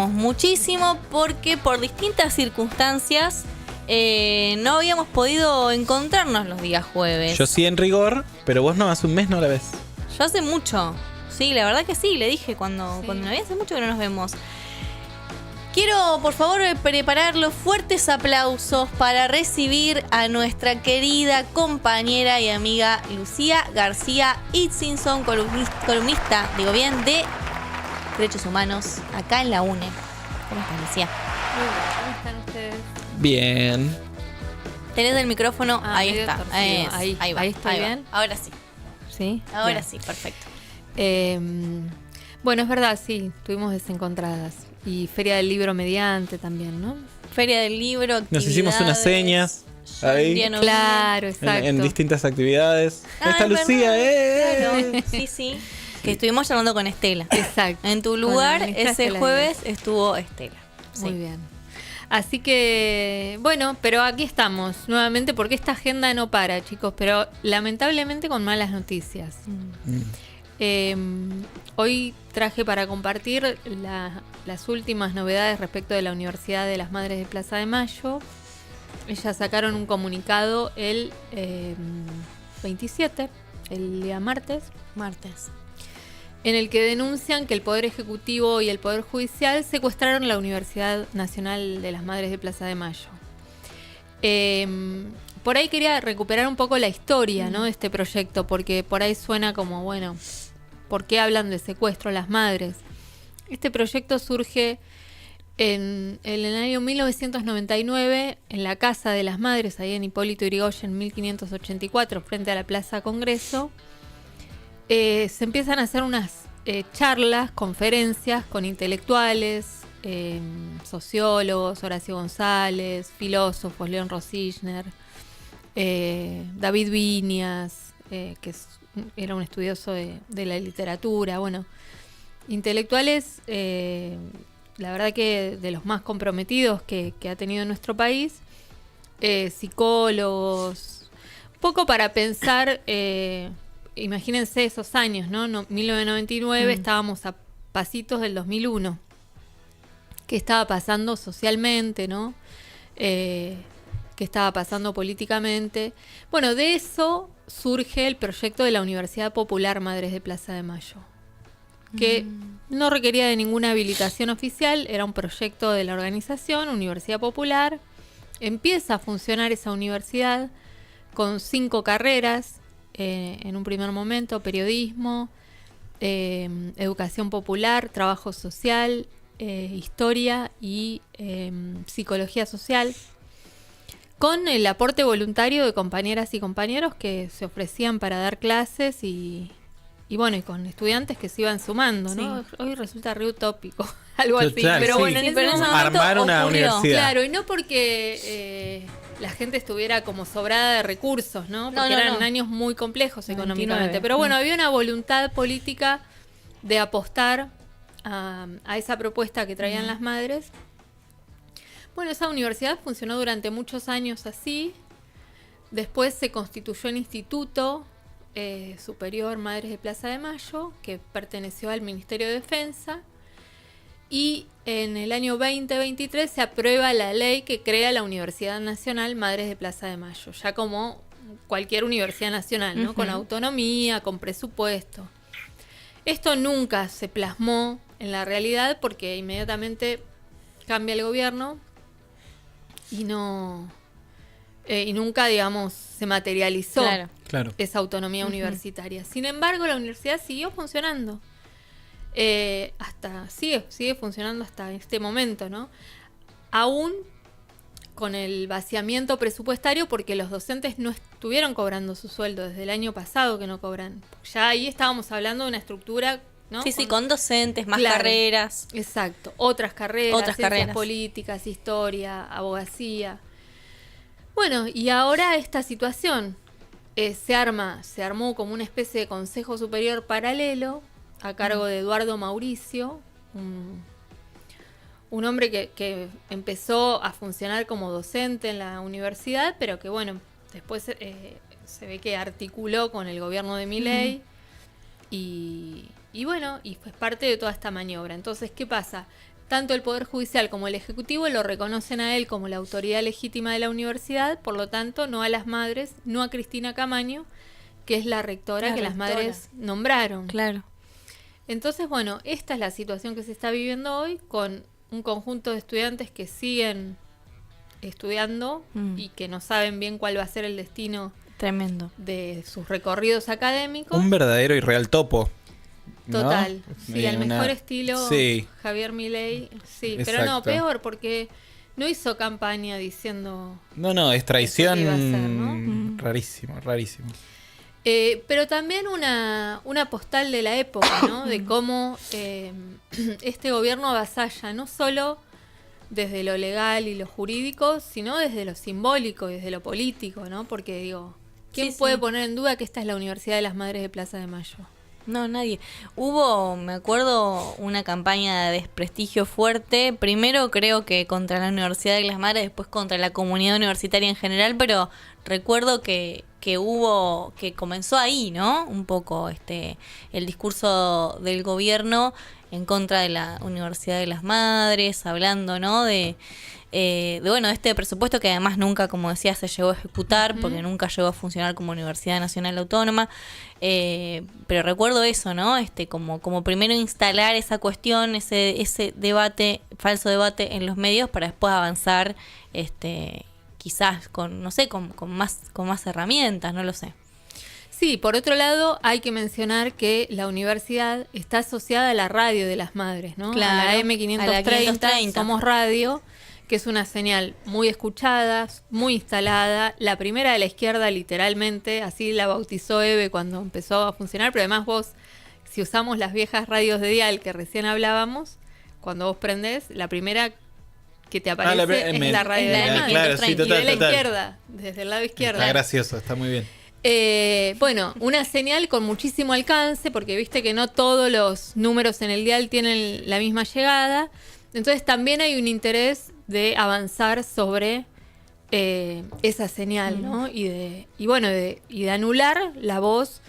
extrañamos muchísimo porque por distintas circunstancias no habíamos podido encontrarnos los días jueves. Yo sí en rigor, pero vos no, hace un mes no la ves. Yo hace mucho. Sí, la verdad que sí, le dije cuando me vi, hace mucho que no nos vemos. Quiero, por favor, preparar los fuertes aplausos para recibir a nuestra querida compañera y amiga Lucía García Itzinson, columnista, digo bien, de Derechos Humanos, acá en la UNE. ¿Cómo estás, Lucía? Muy bien, ¿cómo están ustedes? Bien. Tenés el micrófono, ahí medio está. torcido. Ahí va. Ahí estoy bien. Ahora sí. Sí. Ahora Bien. sí, perfecto. Bueno, es verdad, sí, estuvimos desencontradas. Y Feria del Libro mediante también, ¿no? Feria del Libro, Nos hicimos unas señas ahí Claro, exacto. en distintas actividades. Ahí está es Lucía, verdad. Claro. Sí. Que estuvimos charlando con Estela. Exacto. En tu Con lugar, la ministra ese Estela jueves estuvo Estela. Sí. Muy bien. Así que, bueno, pero aquí estamos nuevamente porque esta agenda no para, chicos, pero lamentablemente con malas noticias. Hoy traje para compartir las últimas novedades respecto de la Universidad de las Madres de Plaza de Mayo. Ellas sacaron un comunicado el 27, el día martes, en el que denuncian que el Poder Ejecutivo y el Poder Judicial secuestraron la Universidad Nacional de las Madres de Plaza de Mayo. Por ahí quería recuperar un poco la historia, ¿no?, de este proyecto, porque por ahí suena como, bueno, ¿por qué hablan de secuestro a las madres? Este proyecto surge en el año 1999 en la Casa de las Madres, ahí en Hipólito Yrigoyen, 1584, frente a la Plaza Congreso. Se empiezan a hacer unas charlas, conferencias con intelectuales, sociólogos, Horacio González, filósofos, León Rosichner, David Viñas, que era un estudioso de la literatura, bueno, intelectuales, la verdad que de los más comprometidos que ha tenido nuestro país, psicólogos, poco para pensar. Imagínense esos años, ¿no? 1999, estábamos a pasitos del 2001. ¿Qué estaba pasando socialmente, no? ¿Qué estaba pasando políticamente? Bueno, de eso surge el proyecto de la Universidad Popular Madres de Plaza de Mayo, que no requería de ninguna habilitación oficial, era un proyecto de la organización, Universidad Popular. Empieza a funcionar esa universidad con 5 carreras. En un primer momento, periodismo, educación popular, trabajo social, historia y psicología social, con el aporte voluntario de compañeras y compañeros que se ofrecían para dar clases y bueno, y con estudiantes que se iban sumando, ¿no? Sí. Hoy resulta re utópico, algo así, pero bueno, en ese momento armar una universidad. Claro, y no porque la gente estuviera como sobrada de recursos, ¿no? Porque eran años muy complejos económicamente. Pero bueno, había una voluntad política de apostar a esa propuesta que traían las madres. Bueno, esa universidad funcionó durante muchos años así. Después se constituyó el Instituto Superior Madres de Plaza de Mayo, que perteneció al Ministerio de Defensa. Y en el año 2023 se aprueba la ley que crea la Universidad Nacional Madres de Plaza de Mayo, ya como cualquier universidad nacional, ¿no? Con autonomía, con presupuesto. Esto nunca se plasmó en la realidad porque inmediatamente cambia el gobierno y nunca, digamos, se materializó esa autonomía universitaria. Sin embargo, la universidad siguió funcionando. Sigue funcionando hasta este momento, ¿no? Aún con el vaciamiento presupuestario, porque los docentes no estuvieron cobrando su sueldo desde el año pasado, que no cobran. Ya ahí estábamos hablando de una estructura, ¿no? Sí, con docentes, más carreras. Exacto, otras carreras, ciencias políticas, historia, abogacía. Bueno, y ahora esta situación se armó como una especie de consejo superior paralelo a cargo de Eduardo Mauricio, un hombre que empezó a funcionar como docente en la universidad, pero que bueno, después se ve que articuló con el gobierno de Milei y bueno, y fue parte de toda esta maniobra. Entonces, ¿qué pasa? tanto el Poder Judicial como el Ejecutivo lo reconocen a él como la autoridad legítima de la universidad, por lo tanto, no a las madres, no a Cristina Camaño, que es la rectora las madres nombraron. Claro. Entonces, bueno, esta es la situación que se está viviendo hoy, con un conjunto de estudiantes que siguen estudiando y que no saben bien cuál va a ser el destino tremendo de sus recorridos académicos. Un verdadero y real topo. Total, ¿no? sí, al mejor estilo Javier Milei, sí, exacto. pero no, peor, porque no hizo campaña diciendo... No, es traición iba a ser, ¿no? rarísimo. Pero también una postal de la época, ¿no? De cómo este gobierno avasalla, no solo desde lo legal y lo jurídico, sino desde lo simbólico y desde lo político, ¿no? Porque digo, ¿quién puede poner en duda que esta es la Universidad de las Madres de Plaza de Mayo? No, nadie. Hubo, me acuerdo, una campaña de desprestigio fuerte. Primero creo que contra la Universidad de las Madres, después contra la comunidad universitaria en general, pero recuerdo que hubo, que comenzó ahí, ¿no? Un poco el discurso del gobierno en contra de la Universidad de las Madres, hablando, ¿no? De este presupuesto que además nunca, como decía, se llegó a ejecutar porque nunca llegó a funcionar como Universidad Nacional Autónoma, pero recuerdo eso, ¿no? Como primero instalar esa cuestión, ese debate, falso debate en los medios para después avanzar, quizás con más herramientas, no lo sé. Sí, por otro lado, hay que mencionar que la universidad está asociada a la radio de las madres, ¿no? Claro, a la M530, Somos Radio, que es una señal muy escuchada, muy instalada, la primera de la izquierda literalmente, así la bautizó Eve cuando empezó a funcionar, pero además vos, si usamos las viejas radios de dial que recién hablábamos, cuando vos prendés, la primera que te aparece es la radio de la claro, sí, total, y de la izquierda, desde el lado izquierdo. Está gracioso, está muy bien. Bueno, una señal con muchísimo alcance, porque viste que no todos los números en el dial tienen la misma llegada. Entonces también hay un interés de avanzar sobre esa señal, ¿no? Y de anular la voz,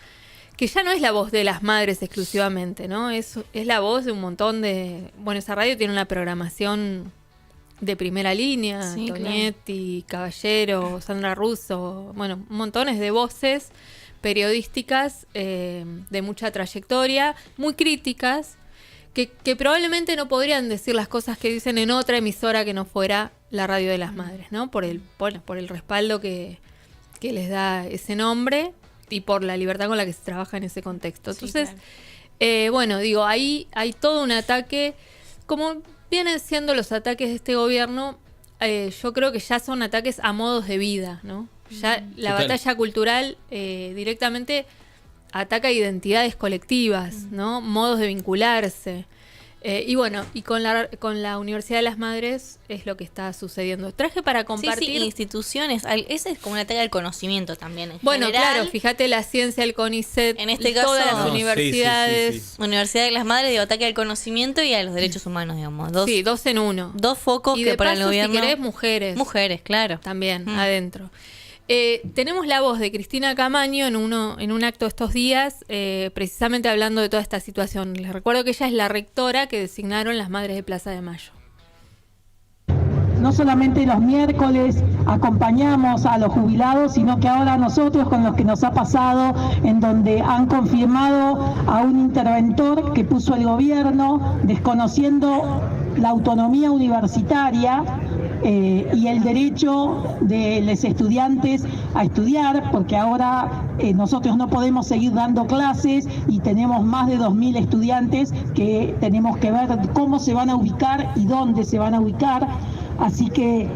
que ya no es la voz de las madres exclusivamente, ¿no? Es la voz de un montón de... Bueno, esa radio tiene una programación de primera línea, sí, Tonietti, claro. Caballero, Sandra Russo, bueno, montones de voces periodísticas de mucha trayectoria, muy críticas, que probablemente no podrían decir las cosas que dicen en otra emisora que no fuera la Radio de las Madres, ¿no? Por el respaldo que les da ese nombre y por la libertad con la que se trabaja en ese contexto. Entonces, sí, claro. Ahí hay todo un ataque, como vienen siendo los ataques de este gobierno, yo creo que ya son ataques a modos de vida, ¿no? Ya la batalla cultural directamente ataca identidades colectivas, ¿no? Modos de vincularse. Y con la Universidad de las Madres es lo que está sucediendo. Traje para compartir... Sí, instituciones. Ese es como una ataque al conocimiento también. Bueno, general, claro, fíjate la ciencia, el CONICET, en este caso, todas las universidades. Sí. Universidad de las Madres, ataque al conocimiento y a los derechos humanos, digamos. Dos en uno. Dos focos y que de para paso, el gobierno... si querés, mujeres. Mujeres, claro. También, adentro. Tenemos la voz de Cristina Camaño en un acto estos días, precisamente hablando de toda esta situación. Les recuerdo que ella es la rectora que designaron las Madres de Plaza de Mayo. No solamente los miércoles acompañamos a los jubilados, sino que ahora nosotros, con lo que nos ha pasado, en donde han confirmado a un interventor que puso el gobierno, desconociendo la autonomía universitaria y el derecho de los estudiantes a estudiar, porque ahora nosotros no podemos seguir dando clases y tenemos más de 2.000 estudiantes que tenemos que ver cómo se van a ubicar y dónde se van a ubicar. Así que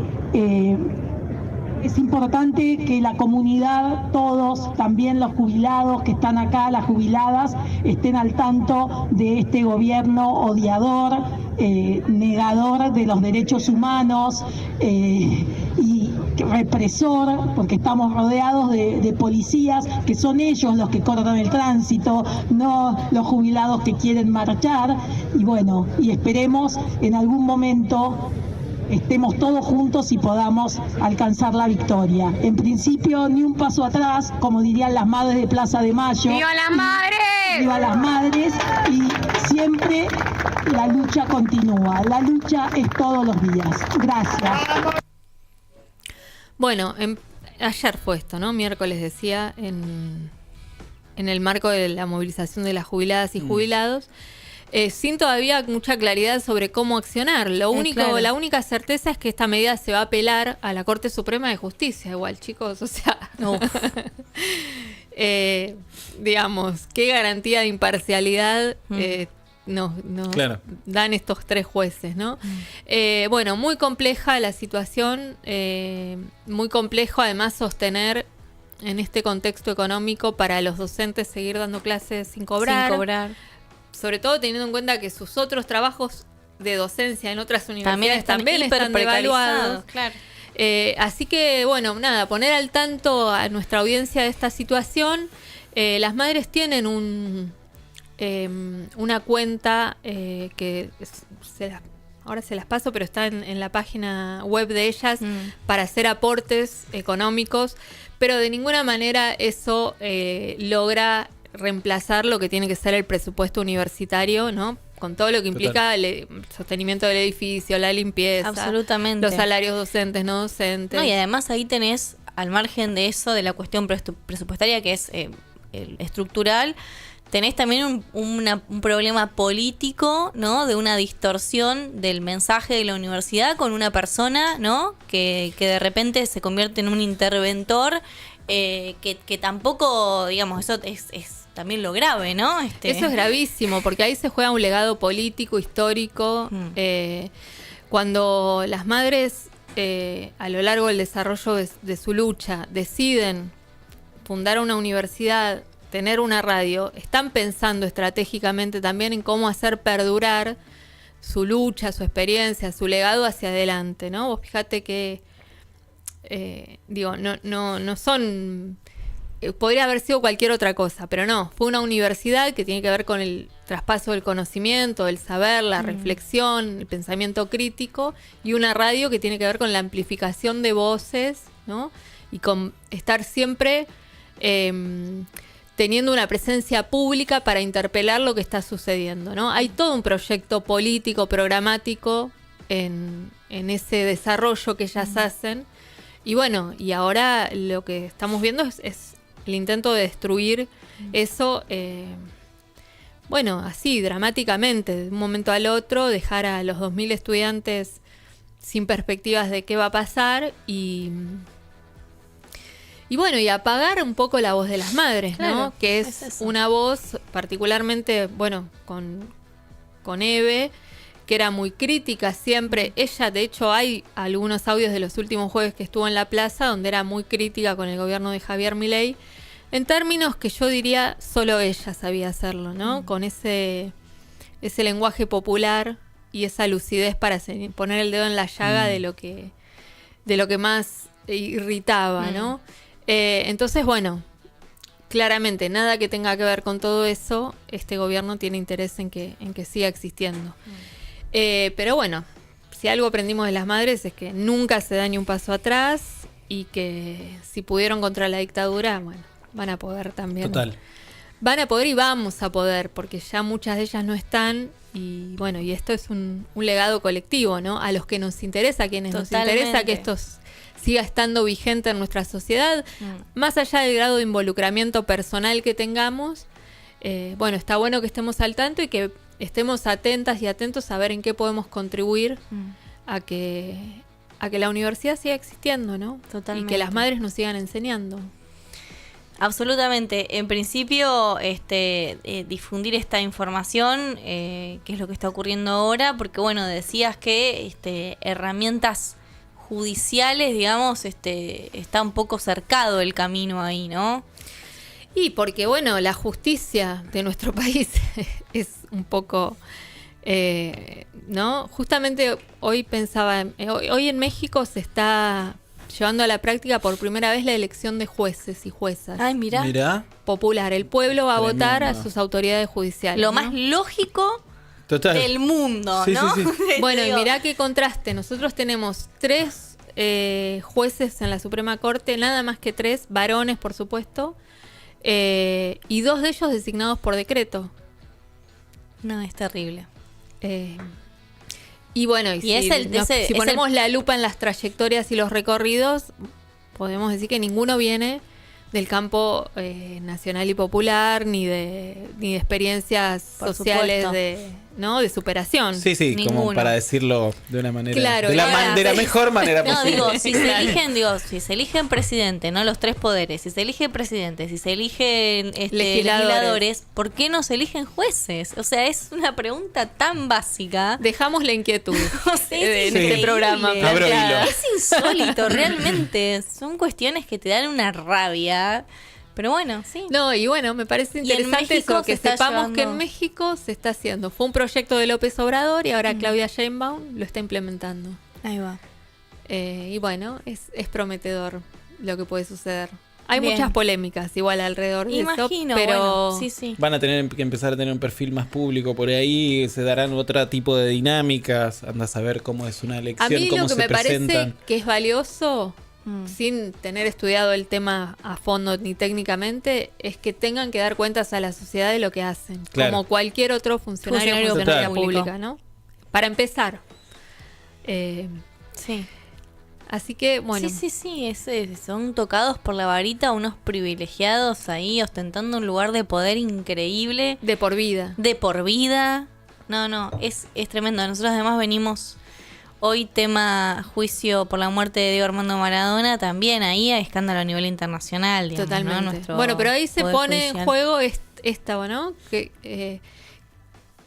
es importante que la comunidad, todos, también los jubilados que están acá, las jubiladas, estén al tanto de este gobierno odiador, negador de los derechos humanos y represor, porque estamos rodeados de policías, que son ellos los que cortan el tránsito, no los jubilados que quieren marchar. Y esperemos en algún momento estemos todos juntos y podamos alcanzar la victoria. En principio, ni un paso atrás, como dirían las madres de Plaza de Mayo. ¡Viva las madres! ¡Viva las madres! Y siempre la lucha continúa, la lucha es todos los días. Gracias. Bueno, ayer fue esto, ¿no? Miércoles decía, en el marco de la movilización de las jubiladas y jubilados, sin todavía mucha claridad sobre cómo accionar. La única certeza es que esta medida se va a apelar a la Corte Suprema de Justicia, igual, chicos, o sea, digamos, qué garantía de imparcialidad nos Claro. dan estos 3 jueces, ¿no? Bueno, muy compleja la situación, muy complejo además sostener en este contexto económico para los docentes seguir dando clases sin cobrar. Sobre todo teniendo en cuenta que sus otros trabajos de docencia en otras universidades también están devaluados. Claro. Así que, bueno, nada, poner al tanto a nuestra audiencia de esta situación. Las madres tienen una cuenta que ahora se las paso, pero está en la página web de ellas para hacer aportes económicos, pero de ninguna manera eso logra reemplazar lo que tiene que ser el presupuesto universitario, ¿no? Con todo lo que implica el sostenimiento del edificio, la limpieza, absolutamente, los salarios docentes, no docentes. No, y además ahí tenés, al margen de eso, de la cuestión presupuestaria, que es estructural, tenés también un problema político, ¿no? De una distorsión del mensaje de la universidad con una persona, ¿no? Que de repente se convierte en un interventor, que tampoco, digamos, eso es también lo grave, ¿no? Eso es gravísimo, porque ahí se juega un legado político, histórico. Cuando las madres, a lo largo del desarrollo de su lucha, deciden fundar una universidad, tener una radio, están pensando estratégicamente también en cómo hacer perdurar su lucha, su experiencia, su legado hacia adelante, ¿no? Vos fíjate que, no son... podría haber sido cualquier otra cosa, pero no, fue una universidad que tiene que ver con el traspaso del conocimiento, el saber, la reflexión, el pensamiento crítico, y una radio que tiene que ver con la amplificación de voces, ¿no? Y con estar siempre teniendo una presencia pública para interpelar lo que está sucediendo, ¿no? Hay todo un proyecto político, programático en ese desarrollo que ellas hacen. Y bueno, y ahora lo que estamos viendo es el intento de destruir eso, así, dramáticamente, de un momento al otro, dejar a los 2.000 estudiantes sin perspectivas de qué va a pasar y apagar un poco la voz de las madres, claro, ¿no? Que es una voz particularmente, con Eve, que era muy crítica siempre. Ella, de hecho, hay algunos audios de los últimos jueves que estuvo en la plaza donde era muy crítica con el gobierno de Javier Milei, en términos que yo diría solo ella sabía hacerlo, ¿no? Con ese lenguaje popular y esa lucidez para poner el dedo en la llaga de lo que más irritaba, ¿no? Entonces, claramente nada que tenga que ver con todo eso, este gobierno tiene interés en que siga existiendo. Pero bueno, si algo aprendimos de las madres es que nunca se da ni un paso atrás y que si pudieron contra la dictadura, van a poder también. Total. Van a poder y vamos a poder, porque ya muchas de ellas no están y esto es un legado colectivo, ¿no? A los que nos interesa, a quienes Totalmente. nos interesa que esto siga estando vigente en nuestra sociedad, más allá del grado de involucramiento personal que tengamos. Está bueno que estemos al tanto y que estemos atentas y atentos a ver en qué podemos contribuir a que la universidad siga existiendo, ¿no? Totalmente. Y que las madres nos sigan enseñando. Absolutamente. En principio, difundir esta información, que es lo que está ocurriendo ahora, porque decías que herramientas judiciales, digamos, está un poco cercado el camino ahí, ¿no? Y porque, la justicia de nuestro país es un poco, ¿no? Justamente hoy pensaba, hoy en México se está llevando a la práctica por primera vez la elección de jueces y juezas. Ay, mirá. Popular. El pueblo va a Tremendo. votar a sus autoridades judiciales. Lo ¿no? más lógico Total. del mundo, Sí, ¿no? sí, sí. Bueno, y mirá qué contraste. Nosotros tenemos 3 jueces en la Suprema Corte, nada más que 3, varones, por supuesto, y 2 de ellos designados por decreto. No, es terrible. Y bueno, Y si, es el- nos- ese- si es ponemos la lupa en las trayectorias y los recorridos, podemos decir que ninguno viene del campo nacional y popular, ni de experiencias Por sociales supuesto. de superación. Sí, sí, como Ninguno. para decirlo de una manera. Claro, de la, claro. de la mejor manera No, posible. digo, si se eligen presidente, no los tres poderes, si se elige presidente, si se eligen legisladores, ¿por qué no se eligen jueces? O sea, es una pregunta tan básica. Dejamos la inquietud O sea, es en increíble. este programa. Abro planteada. hilo. Es insólito, realmente. Son cuestiones que te dan una rabia. Pero bueno, sí. No, y bueno, me parece Y en interesante México eso, se que está sepamos que en llevando- México se está haciendo. Fue un proyecto de López Obrador y ahora Claudia Sheinbaum lo está implementando. Ahí va. Y bueno, es prometedor lo que puede suceder. Hay Bien. muchas polémicas igual alrededor de Imagino, eso, pero bueno, sí, sí. Van a tener que empezar a tener un perfil más público por ahí, se darán otro tipo de dinámicas, anda a saber cómo es una a elección, mí cómo lo que se me presentan. parece que es valioso, Mm. sin tener estudiado el tema a fondo ni técnicamente, es que tengan que dar cuentas a la sociedad de lo que hacen, Claro. como cualquier otro funcionario o Funcionario funcionaria público. pública, ¿no? Para empezar. Sí. Así que, bueno, Sí, son tocados por la varita unos privilegiados ahí ostentando un lugar de poder increíble, de por vida. de por vida. No, es tremendo. Nosotros además venimos hoy tema juicio por la muerte de Diego Armando Maradona, también ahí hay escándalo a nivel internacional, digamos, ¿no? Totalmente. Nuestro Bueno, pero ahí se poder pone en judicial. juego esta, ¿no?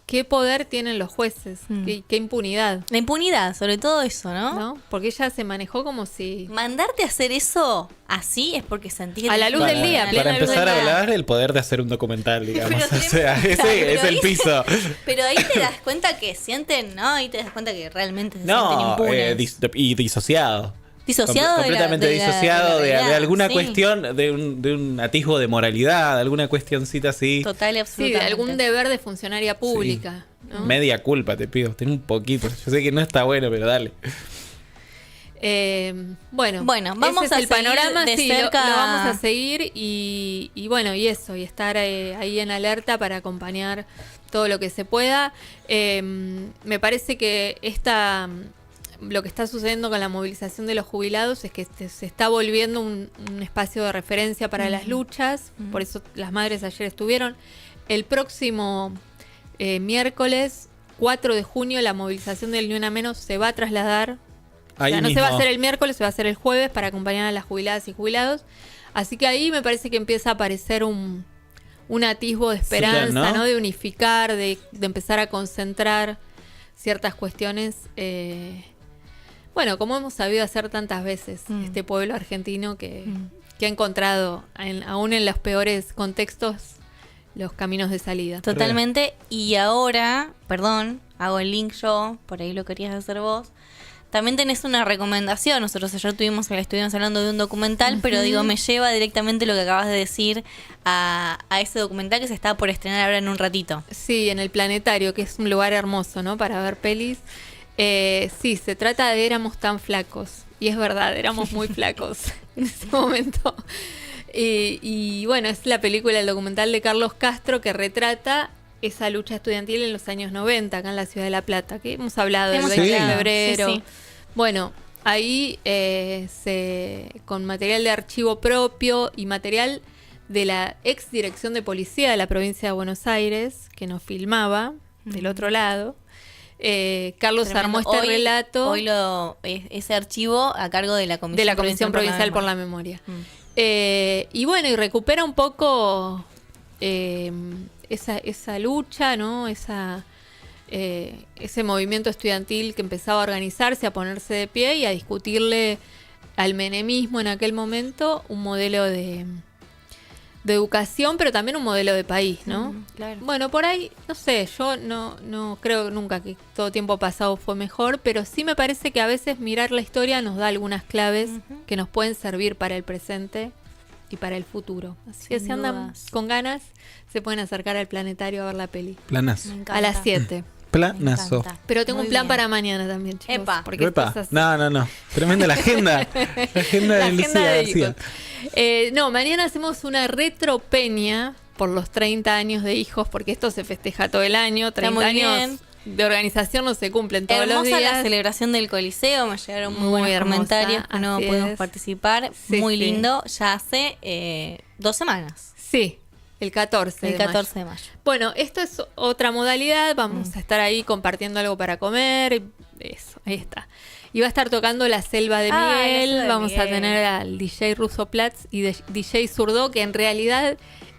¿Qué poder tienen los jueces? Mm. ¿Qué impunidad? La impunidad, sobre todo eso, ¿no? ¿No? Porque ella se manejó como si... Mandarte a hacer eso así es porque sentís que A la te- luz del día, plena para luz empezar del a día. hablar, el poder de hacer un documental, digamos. Pero O sea, tremendo, ese es pero el ahí- piso. Pero ahí te das cuenta que sienten, ¿no? Ahí te das cuenta que realmente se sienten No, impunes. y disociado. Disociado de la- Completamente de la- disociado de la de realidad, alguna sí. cuestión, de un atisbo de moralidad, alguna cuestioncita así. Total y Sí, de absolutamente. algún deber de funcionaria pública. ¿no? Media culpa, te pido. Ten un poquito. Yo sé que no está bueno, pero dale. Bueno, Vamos ese a es el seguir panorama, de sí, cerca. lo vamos a seguir y bueno, y eso, y estar ahí en alerta para acompañar todo lo que se pueda. Me parece que lo que está sucediendo con la movilización de los jubilados es que se está volviendo un espacio de referencia para las luchas, por eso las madres ayer estuvieron. El próximo miércoles 4 de junio la movilización del Ni Una Menos se va a trasladar. O Ahí sea, no se mismo. va a hacer el miércoles, se va a hacer el jueves para acompañar a las jubiladas y jubilados. Así que ahí me parece que empieza a aparecer un atisbo de esperanza, Sí, claro, ¿no? ¿no? De unificar, de empezar a concentrar ciertas cuestiones. Bueno, como hemos sabido hacer tantas veces, este pueblo argentino que ha encontrado, aún en los peores contextos, los caminos de salida. Totalmente. Y ahora, perdón, hago el link yo, por ahí lo querías hacer vos. También tenés una recomendación. Nosotros ayer estuvimos hablando de un documental, pero digo, me lleva directamente lo que acabas de decir a ese documental que se está por estrenar ahora en un ratito. Sí, en el Planetario, que es un lugar hermoso, ¿no? Para ver pelis. Sí, se trata de Éramos tan flacos. Y es verdad, éramos muy flacos en ese momento. Y bueno, es la película, el documental de Carlos Castro que retrata esa lucha estudiantil en los años 90, acá en la ciudad de La Plata, que hemos hablado del Hemos 20 de hablado, febrero. sí, sí. Bueno, ahí con material de archivo propio y material de la ex dirección de policía de la provincia de Buenos Aires, que nos filmaba del otro lado. Carlos Tremendo. armó este relato Hoy ese archivo a cargo de la Comisión, de la Comisión Provincial por la Memoria. Y bueno, y recupera un poco esa lucha, ¿no? Ese movimiento estudiantil que empezaba a organizarse, a ponerse de pie y a discutirle al menemismo en aquel momento un modelo de educación, pero también un modelo de país, ¿no? Claro. Bueno, por ahí, no sé, yo no creo nunca que todo tiempo pasado fue mejor, pero sí me parece que a veces mirar la historia nos da algunas claves que nos pueden servir para el presente y para el futuro. Así que Sin si andan dudas. con ganas, se pueden acercar al Planetario a ver la peli. Planazo. Me encanta. A las 7. Planazo. Me encanta. Pero tengo Muy un plan bien. para mañana también, chicos. Epa. Porque esto Epa. es así. No. Tremenda la agenda. La agenda La de Lucía agenda de García. hijos. No, mañana hacemos una retropeña por los 30 años de hijos, porque esto se festeja todo el año. 30 muy años bien. de organización no se cumplen todos los Hermosa días. la celebración del Coliseo, me llegaron muy buenos hermosa, comentarios que no así pudimos es. participar. Sí, Muy sí. lindo, ya hace 2 semanas. Sí, el 14 El de mayo. 14 de mayo. Bueno, esto es otra modalidad. Vamos a estar ahí compartiendo algo para comer. Eso, ahí está. Y va a estar tocando La Selva de Ah, La Miguel. Selva de Vamos a Miguel. tener al DJ Russo Platz y DJ Zurdo, que en realidad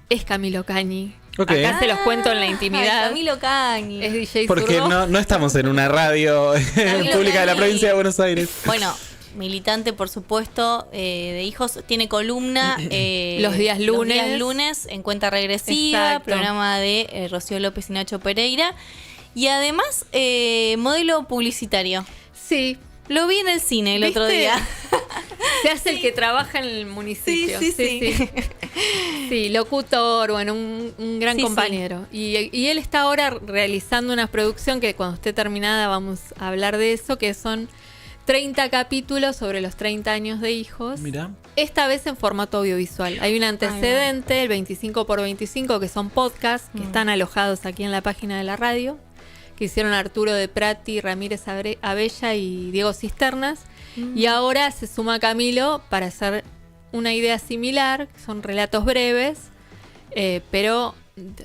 es Camilo Cañi. Ok. Acá se los cuento en la intimidad. Camilo Cañi. Es DJ Porque Zurdo. no estamos en una radio pública de la Cañi. provincia de Buenos Aires. Bueno, militante, por supuesto, de hijos. Tiene columna Los días lunes en Cuenta Regresiva, Exacto. programa de Rocío López y Nacho Pereira. Y además, modelo publicitario. Sí. Lo vi en el cine el otro ¿Viste? día. Se hace el que trabaja en el municipio. Sí. Sí, locutor, bueno, un gran Sí, compañero. Y él está ahora realizando una producción que cuando esté terminada vamos a hablar de eso, que son 30 capítulos sobre los 30 años de hijos. Mira. Esta vez en formato audiovisual. Hay un antecedente, el 25x25, que son podcasts que están alojados aquí en la página de la radio, que hicieron Arturo de Prati, Ramírez Abella y Diego Cisternas. Y ahora se suma Camilo para hacer una idea similar, que son relatos breves, pero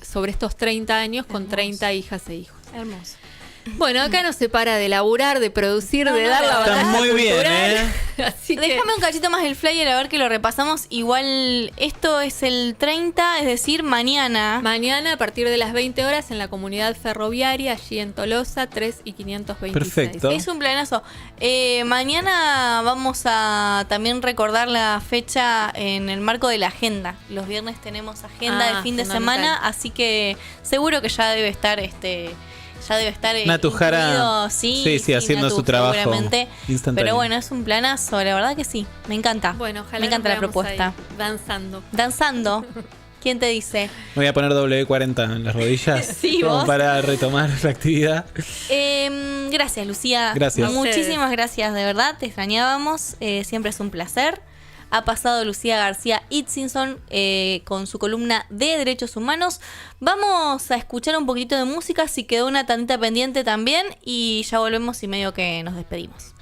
sobre estos 30 años con 30 hijas e hijos. Hermoso. Bueno, acá no se para de laburar, de producir, No, de no, dar la está batalla muy bien, cultural. Así que Déjame un cachito más del flyer a ver que lo repasamos. Igual, esto es el 30, es decir, mañana. mañana a partir de las 20 horas en la comunidad ferroviaria, allí en Tolosa, 3 y 526. Perfecto. Es un planazo. Mañana vamos a también recordar la fecha en el marco de la agenda. Los viernes tenemos agenda de fin de fundamental. semana, así que seguro que ya debe estar Natu Jara, incluido, sí, haciendo su trabajo seguramente. instantáneo. Pero bueno, es un planazo, la verdad que sí, me encanta. Bueno, ojalá me encanta la nos veamos propuesta. ahí, danzando. Danzando. ¿Quién te dice? Me voy a poner W40 en las rodillas Sí, como vos. para retomar la actividad. Gracias, Lucía. Gracias. Muchísimas gracias, de verdad. Te extrañábamos. Siempre es un placer. Ha pasado Lucía García Itzinson con su columna de Derechos Humanos. Vamos a escuchar un poquito de música, si quedó una tantita pendiente también. Y ya volvemos y medio que nos despedimos.